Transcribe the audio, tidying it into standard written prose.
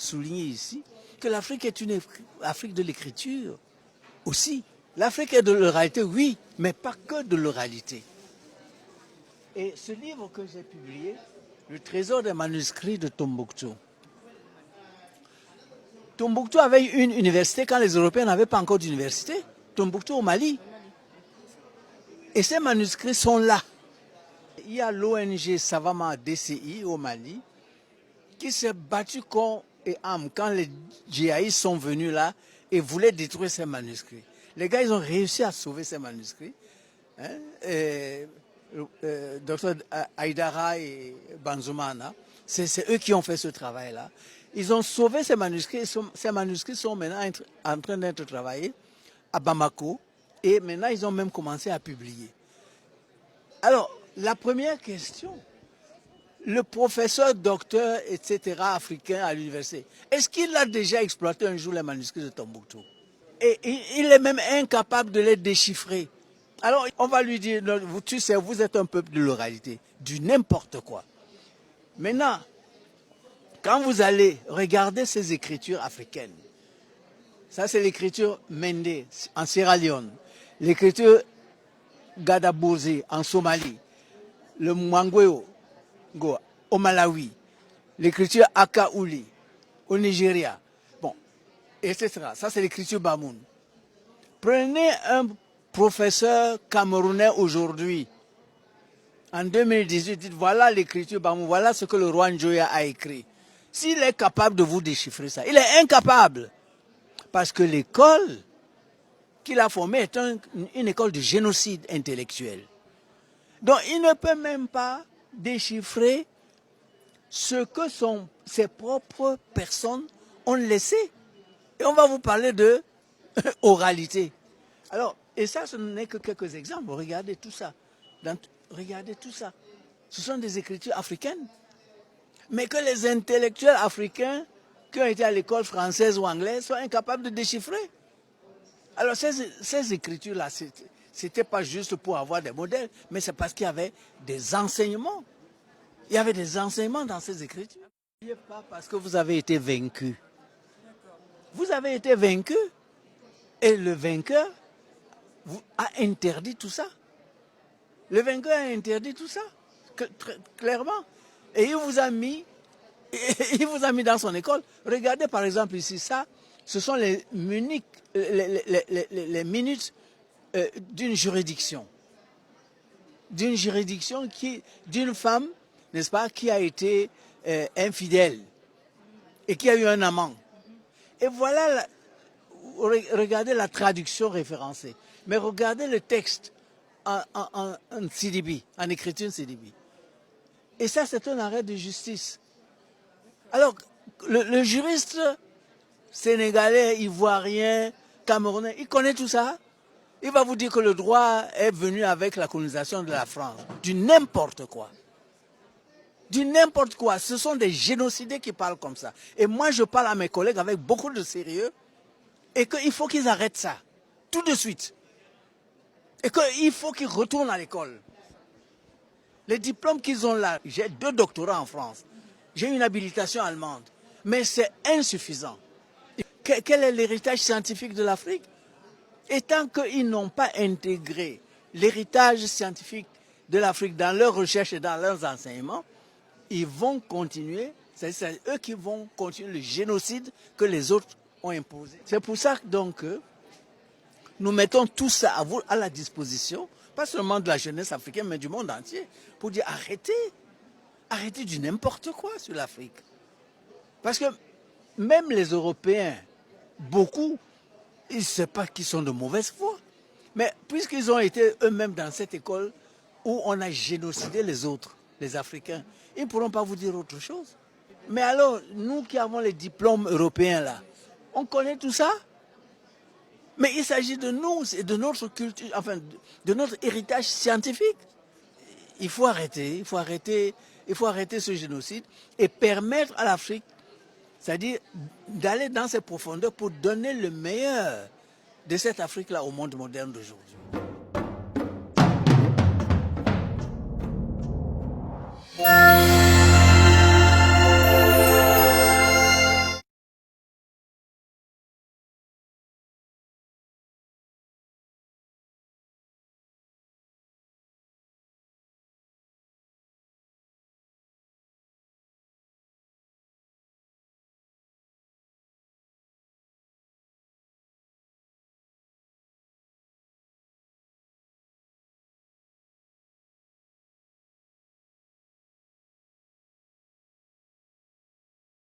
souligner ici que l'Afrique est une Afrique de l'écriture aussi. L'Afrique est de l'oralité, oui, mais pas que de l'oralité. Et ce livre que j'ai publié, Le trésor des manuscrits de Tombouctou. Tombouctou avait une université quand les Européens n'avaient pas encore d'université. Tombouctou au Mali. Et ces manuscrits sont là. Il y a l'ONG Savama DCI au Mali qui s'est battu corps et âme quand les djihadistes sont venus là et voulaient détruire ces manuscrits. Les gars, ils ont réussi à sauver ces manuscrits. Dr Aïdara et Banzoumana, c'est eux qui ont fait ce travail-là. Ils ont sauvé ces manuscrits. Ces manuscrits sont maintenant en train d'être travaillés à Bamako. Et maintenant, ils ont même commencé à publier. Alors, la première question, le professeur, docteur, etc., africain à l'université, est-ce qu'il a déjà exploité un jour les manuscrits de Tombouctou? Et il est même incapable de les déchiffrer. Alors, on va lui dire, tu sais, vous êtes un peuple de l'oralité, du n'importe quoi. Maintenant, quand vous allez regarder ces écritures africaines, ça c'est l'écriture Mende en Sierra Leone, l'écriture Gadabouzi en Somalie, le Mwangweo au Malawi, l'écriture Akaouli au Nigeria, bon, etc. Ça c'est l'écriture Bamoun. Prenez un professeur camerounais aujourd'hui, en 2018, dites voilà l'écriture Bamoun, voilà ce que le roi Njoya a écrit. S'il est capable de vous déchiffrer ça, il est incapable. Parce que l'école qu'il a formée est une école de génocide intellectuel. Donc il ne peut même pas déchiffrer ce que ses propres personnes ont laissé. Et on va vous parler de oralité. Alors, et ça, ce n'est que quelques exemples. Regardez tout ça. Regardez tout ça. Ce sont des écritures africaines. Mais que les intellectuels africains qui ont été à l'école française ou anglaise sont incapables de déchiffrer. Alors ces écritures-là, ce n'était pas juste pour avoir des modèles, mais c'est parce qu'il y avait des enseignements. Il y avait des enseignements dans ces écritures. N'oubliez pas parce que vous avez été vaincu. Vous avez été vaincu et le vainqueur a interdit tout ça. Le vainqueur a interdit tout ça, clairement. Et il vous a mis dans son école. Regardez par exemple ici, ça, ce sont les minutes d'une juridiction. D'une juridiction d'une femme, n'est-ce pas, qui a été infidèle et qui a eu un amant. Et voilà, regardez la traduction référencée. Mais regardez le texte en CDB, en écriture CDB. Et ça, c'est un arrêt de justice. Alors, le juriste sénégalais, ivoirien, camerounais, il connaît tout ça. Il va vous dire que le droit est venu avec la colonisation de la France. Du n'importe quoi. Du n'importe quoi. Ce sont des génocidés qui parlent comme ça. Et moi, je parle à mes collègues avec beaucoup de sérieux et qu'il faut qu'ils arrêtent ça. Tout de suite. Et qu'il faut qu'ils retournent à l'école. Les diplômes qu'ils ont là, j'ai 2 doctorats en France. J'ai une habilitation allemande. Mais c'est insuffisant. Quel est l'héritage scientifique de l'Afrique? Et tant qu'ils n'ont pas intégré l'héritage scientifique de l'Afrique dans leurs recherches et dans leurs enseignements, ils vont continuer, c'est eux qui vont continuer le génocide que les autres ont imposé. C'est pour ça donc que nous mettons tout ça à la disposition, pas seulement de la jeunesse africaine, mais du monde entier, pour dire arrêtez du n'importe quoi sur l'Afrique. Parce que même les Européens, beaucoup, ils ne savent pas qu'ils sont de mauvaise foi. Mais puisqu'ils ont été eux-mêmes dans cette école où on a génocidé les autres, les Africains, ils ne pourront pas vous dire autre chose. Mais alors, nous qui avons les diplômes européens là, on connaît tout ça? Mais il s'agit de nous et de notre culture, enfin, de notre héritage scientifique. Il faut arrêter ce génocide et permettre à l'Afrique, c'est-à-dire d'aller dans ses profondeurs pour donner le meilleur de cette Afrique-là au monde moderne d'aujourd'hui.